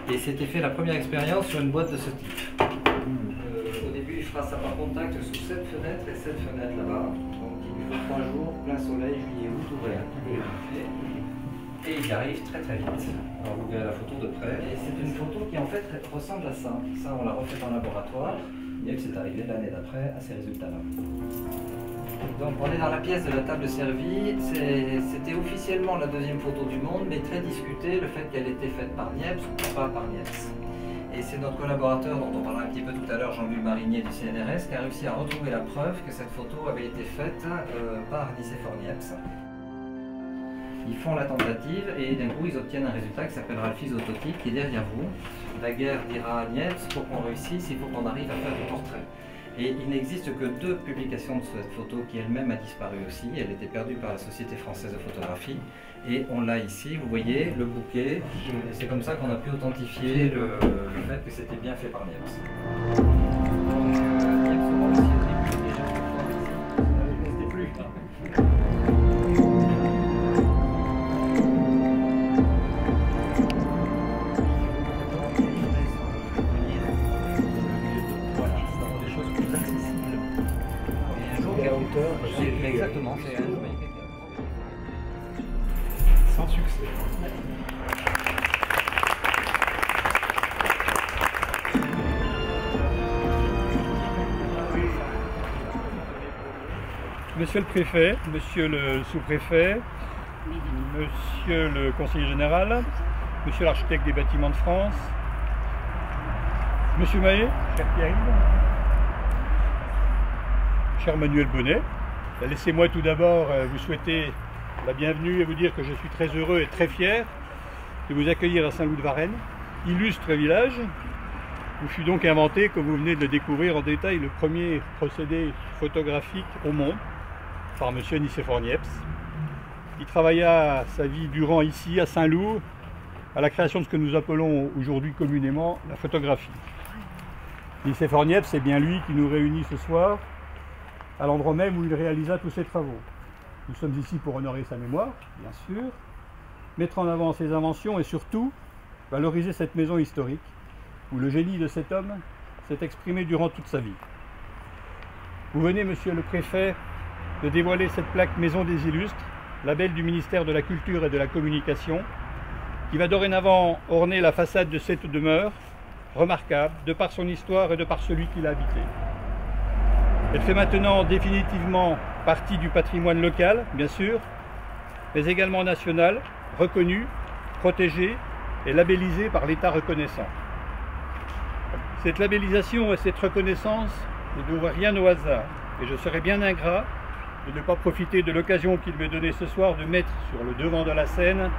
Et s'était fait la première expérience sur une boîte de ce type. Au début, il fera ça par contact sous cette fenêtre et cette fenêtre là-bas. Donc il lui faut 3 jours, plein soleil, juillet, août, ouvert. Et il y arrive très très vite. Alors vous verrez la photo de près. Et c'est une photo qui en fait ressemble à ça. Ça, on l'a refait en laboratoire. Niepce est arrivé l'année d'après à ces résultats-là. Donc on est dans la pièce de la table servie. C'était officiellement la deuxième photo du monde, mais très discuté le fait qu'elle était faite par Niepce ou pas par Niepce. Et c'est notre collaborateur dont on parlera un petit peu tout à l'heure, Jean-Louis Marinier du CNRS, qui a réussi à retrouver la preuve que cette photo avait été faite par Nicéphore Niepce. Ils font la tentative et d'un coup ils obtiennent un résultat qui s'appellera le physototype qui est derrière vous. Daguerre dira à Niepce, pour qu'on réussisse, il faut qu'on arrive à faire du portrait. Et il n'existe que 2 publications de cette photo qui elle-même a disparu aussi. Elle était perdue par la Société française de photographie. Et on l'a ici, vous voyez, le bouquet. C'est comme ça qu'on a pu authentifier le fait que c'était bien fait par Niepce. Donc Niepce aura aussi au début déjà ici. Ne restez plus. Exactement, c'est un jour sans succès. Monsieur le préfet, monsieur le sous-préfet, monsieur le conseiller général, monsieur l'architecte des bâtiments de France, monsieur Mahé, cher Pierre-Yves, cher Manuel Bonnet, laissez-moi tout d'abord vous souhaiter la bienvenue et vous dire que je suis très heureux et très fier de vous accueillir à Saint-Loup-de-Varennes, illustre village où fut donc inventé, comme vous venez de le découvrir en détail, le premier procédé photographique au monde par M. Nicéphore Niepce. Il travailla sa vie durant ici à Saint-Loup à la création de ce que nous appelons aujourd'hui communément la photographie. Nicéphore Niepce, c'est bien lui qui nous réunit ce soir à l'endroit même où il réalisa tous ses travaux. Nous sommes ici pour honorer sa mémoire, bien sûr, mettre en avant ses inventions et surtout valoriser cette maison historique où le génie de cet homme s'est exprimé durant toute sa vie. Vous venez, monsieur le préfet, de dévoiler cette plaque Maison des Illustres, label du ministère de la Culture et de la Communication, qui va dorénavant orner la façade de cette demeure, remarquable de par son histoire et de par celui qui l'a habité. Elle fait maintenant définitivement partie du patrimoine local, bien sûr, mais également national, reconnu, protégé et labellisé par l'État reconnaissant. Cette labellisation et cette reconnaissance ne doivent rien au hasard, et je serais bien ingrat de ne pas profiter de l'occasion qu'il m'est donnée ce soir de mettre sur le devant de la scène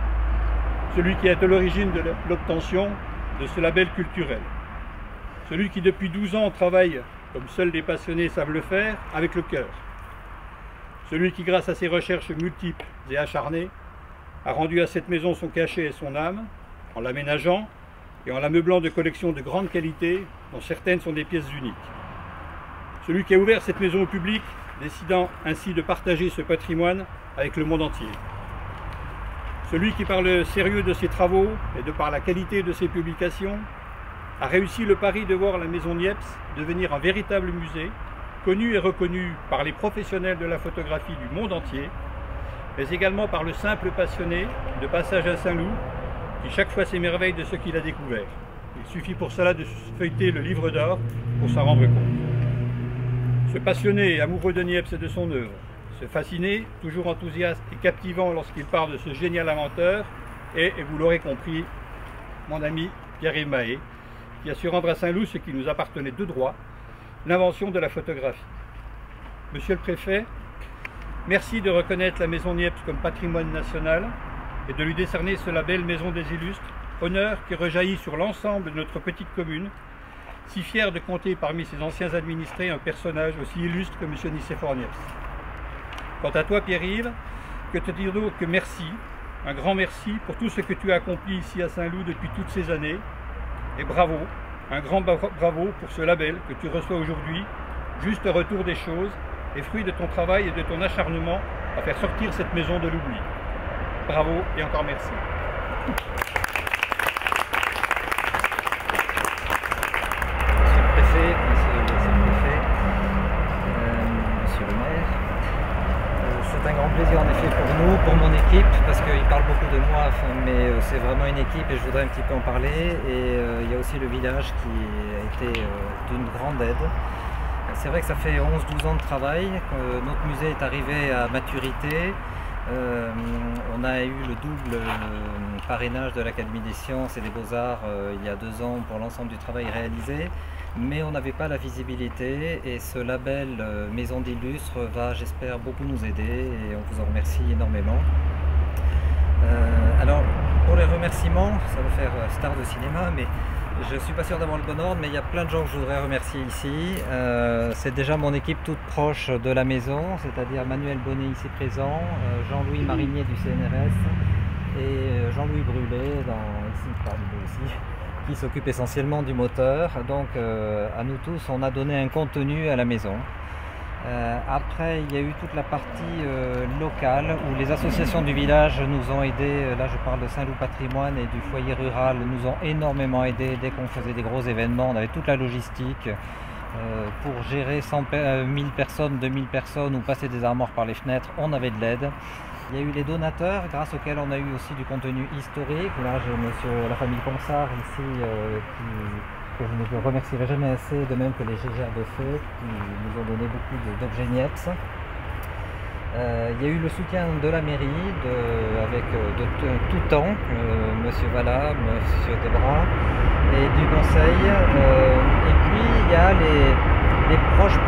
celui qui est à l'origine de l'obtention de ce label culturel. Celui qui depuis 12 ans travaille, comme seuls les passionnés savent le faire, avec le cœur. Celui qui, grâce à ses recherches multiples et acharnées, a rendu à cette maison son cachet et son âme, en l'aménageant et en la meublant de collections de grande qualité, dont certaines sont des pièces uniques. Celui qui a ouvert cette maison au public, décidant ainsi de partager ce patrimoine avec le monde entier. Celui qui, par le sérieux de ses travaux et de par la qualité de ses publications, a réussi le pari de voir la maison Niepce devenir un véritable musée, connu et reconnu par les professionnels de la photographie du monde entier, mais également par le simple passionné de passage à Saint-Loup, qui chaque fois s'émerveille de ce qu'il a découvert. Il suffit pour cela de feuilleter le livre d'or pour s'en rendre compte. Ce passionné, amoureux de Niepce et de son œuvre, ce fasciné, toujours enthousiaste et captivant lorsqu'il parle de ce génial inventeur, et vous l'aurez compris, mon ami Pierre-Yves Mahé, qui a su rendre à Saint-Loup ce qui nous appartenait de droit, l'invention de la photographie. Monsieur le préfet, merci de reconnaître la maison Niepce comme patrimoine national et de lui décerner ce label Maison des Illustres, honneur qui rejaillit sur l'ensemble de notre petite commune, si fière de compter parmi ses anciens administrés un personnage aussi illustre que M. Nicéphore Niepce. Quant à toi, Pierre-Yves, que te dire d'autre que merci, un grand merci pour tout ce que tu as accompli ici à Saint-Loup depuis toutes ces années, et bravo, un grand bravo pour ce label que tu reçois aujourd'hui, juste retour des choses et fruit de ton travail et de ton acharnement à faire sortir cette maison de l'oubli. Bravo et encore merci. préfet, monsieur le sous-préfet, monsieur le maire. C'est un grand plaisir en effet pour nous, pour mon équipe, parce qu'il parle beaucoup de moi, mais c'est vraiment une équipe et je voudrais un petit peu en parler. Et il y a aussi le village qui a été d'une grande aide. C'est vrai que ça fait 11-12 ans de travail, notre musée est arrivé à maturité. On a eu le double parrainage de l'Académie des sciences et des beaux-arts il y a 2 ans pour l'ensemble du travail réalisé, mais on n'avait pas la visibilité et ce label Maison d'Illustres va, j'espère, beaucoup nous aider et on vous en remercie énormément. Alors, pour les remerciements, ça va faire star de cinéma, mais je ne suis pas sûr d'avoir le bon ordre, mais il y a plein de gens que je voudrais remercier ici. C'est déjà mon équipe toute proche de la maison, c'est-à-dire Manuel Bonnet ici présent, Jean-Louis Marinier du CNRS et Jean-Louis Brûlé, ici parmi nous aussi, qui s'occupe essentiellement du moteur. Donc à nous tous, on a donné un contenu à la maison. Après, il y a eu toute la partie locale où les associations du village nous ont aidés. Là, je parle de Saint-Loup Patrimoine et du foyer rural, nous ont énormément aidés dès qu'on faisait des gros événements. On avait toute la logistique pour gérer 1000 personnes, 2000 personnes ou passer des armoires par les fenêtres. On avait de l'aide. Il y a eu les donateurs, grâce auxquels on a eu aussi du contenu historique. Là, j'ai la famille Ponsard ici que je ne remercierai jamais assez, de même que les Gégères de Feu qui nous ont donné beaucoup d'objets NIEPS. Il y a eu le soutien de la mairie, avec tout temps, monsieur Vallat, monsieur Debras, et du conseil. Et puis il y a les proches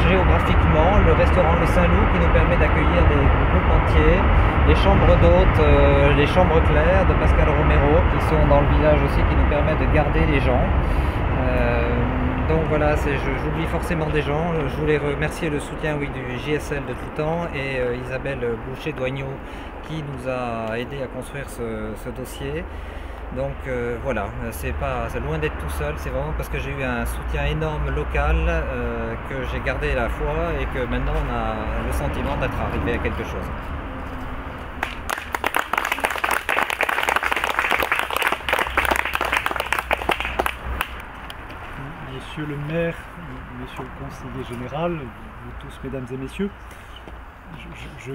géographiquement, le restaurant Le Saint-Loup qui nous permet d'accueillir des groupes entiers, les chambres d'hôtes, les chambres claires de Pascal Romero qui sont dans le village aussi, qui nous permettent de garder les gens. Donc voilà, j'oublie forcément des gens. Je voulais remercier le soutien du JSL de tout temps et Isabelle Boucher-Doignot qui nous a aidé à construire ce dossier. Donc voilà, c'est loin d'être tout seul, c'est vraiment parce que j'ai eu un soutien énorme local que j'ai gardé la foi et que maintenant on a le sentiment d'être arrivé à quelque chose. Monsieur le maire, monsieur le conseiller général, vous tous mesdames et messieurs, je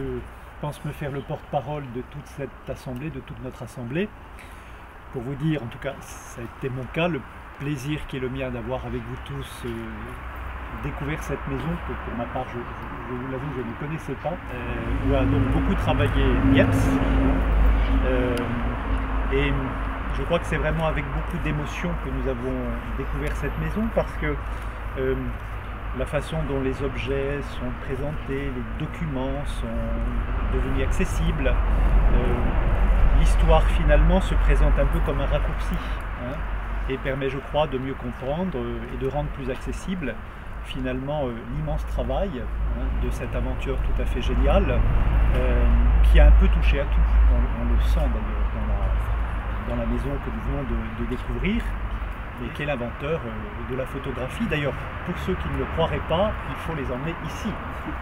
pense me faire le porte-parole de toute cette assemblée, de toute notre assemblée, pour vous dire, en tout cas ça a été mon cas, le plaisir qui est le mien d'avoir avec vous tous découvert cette maison que pour ma part je vous l'avoue je ne connaissais pas, où a donc beaucoup travaillé Niepce, et je crois que c'est vraiment avec beaucoup d'émotion que nous avons découvert cette maison parce que la façon dont les objets sont présentés, les documents sont devenus accessibles, l'histoire finalement se présente un peu comme un raccourci et permet, je crois, de mieux comprendre et de rendre plus accessible finalement l'immense travail de cette aventure tout à fait géniale qui a un peu touché à tout. On le sent d'ailleurs dans la maison que nous venons de découvrir, et qui est l'inventeur de la photographie. D'ailleurs, pour ceux qui ne le croiraient pas, il faut les emmener ici,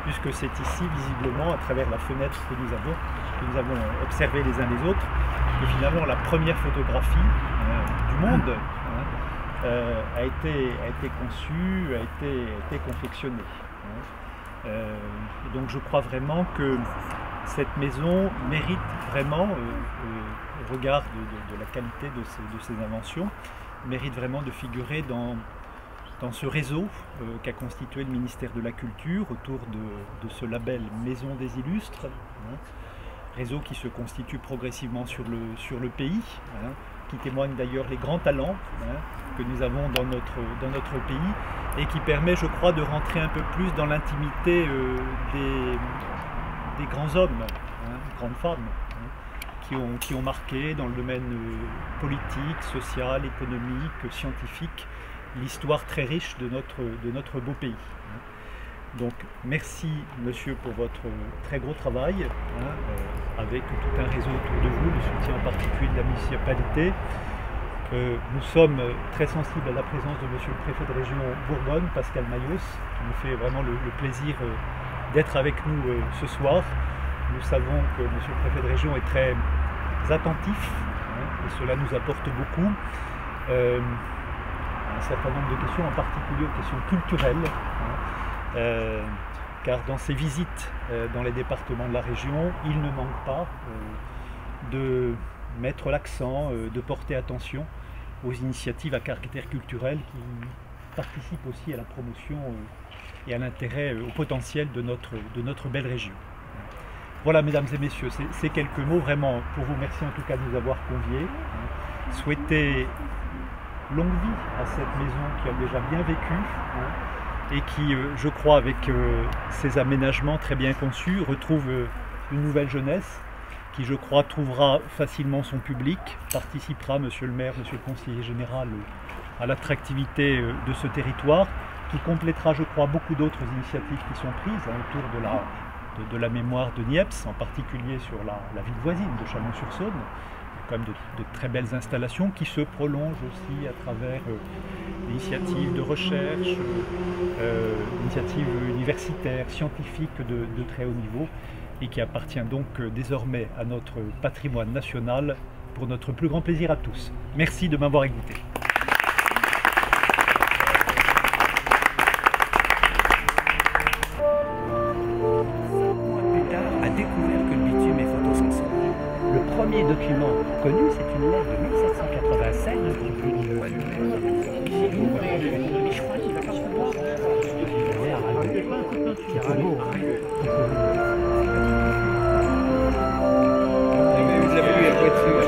puisque c'est ici, visiblement, à travers la fenêtre que nous avons observé les uns les autres, que finalement la première photographie du monde a été conçue, a été confectionnée. Et donc je crois vraiment que cette maison mérite vraiment, au regard de la qualité de ses inventions, mérite vraiment de figurer dans ce réseau qu'a constitué le ministère de la Culture autour de ce label Maison des Illustres, réseau qui se constitue progressivement sur le pays, qui témoigne d'ailleurs les grands talents que nous avons dans notre pays et qui permet, je crois, de rentrer un peu plus dans l'intimité des grands hommes, grandes femmes, qui ont marqué dans le domaine politique, social, économique, scientifique, l'histoire très riche de notre beau pays. Donc merci monsieur pour votre très gros travail, avec tout un réseau autour de vous, le soutien en particulier de la municipalité. Nous sommes très sensibles à la présence de monsieur le préfet de région Bourgogne, Pascal Mayos, qui nous fait vraiment le plaisir d'être avec nous ce soir. Nous savons que monsieur le préfet de région est très attentif, et cela nous apporte beaucoup. un certain nombre de questions, en particulier aux questions culturelles, car dans ces visites dans les départements de la région, il ne manque pas de mettre l'accent, de porter attention aux initiatives à caractère culturel qui participent aussi à la promotion et à l'intérêt, au potentiel de notre belle région. Voilà, mesdames et messieurs, ces quelques mots, vraiment, pour vous remercier en tout cas de nous avoir conviés. Souhaiter longue vie à cette maison qui a déjà bien vécu et qui, je crois, avec ses aménagements très bien conçus, retrouve une nouvelle jeunesse qui, je crois, trouvera facilement son public, participera, monsieur le maire, monsieur le conseiller général, à l'attractivité de ce territoire, qui complétera, je crois, beaucoup d'autres initiatives qui sont prises autour de la mémoire de Niepce, en particulier sur la ville voisine de Chalon-sur-Saône, quand même de très belles installations qui se prolongent aussi à travers l'initiatives de recherche, initiatives universitaires, scientifiques de très haut niveau, et qui appartient donc désormais à notre patrimoine national pour notre plus grand plaisir à tous. Merci de m'avoir écouté. Plus tard, a découvert que le bitume est photosensible. Le premier document connu, c'est une lettre de 1787. Je crois qu'il va pas pouvoir. Vous avez lu la voiture.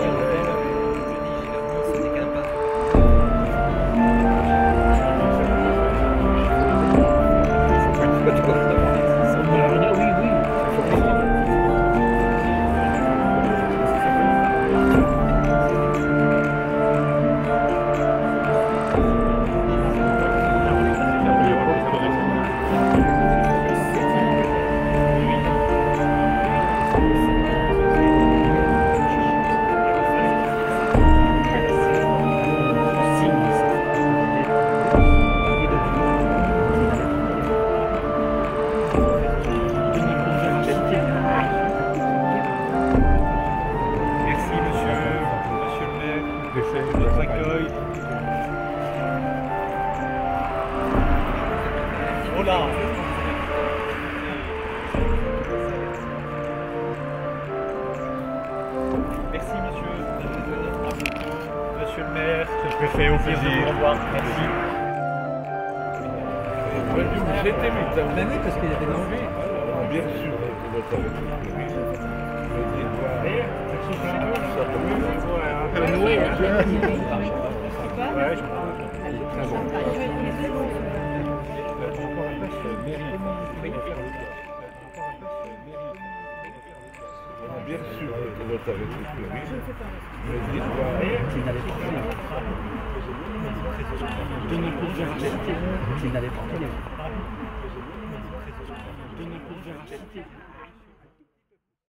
Voilà. Merci monsieur. Monsieur le maire, je me fais au plaisir de vous revoir. Merci. J'ai été mis cette année parce qu'il y avait danger. Bien sûr. Bien sûr, votre récupéré. Qui n'avait pas fait les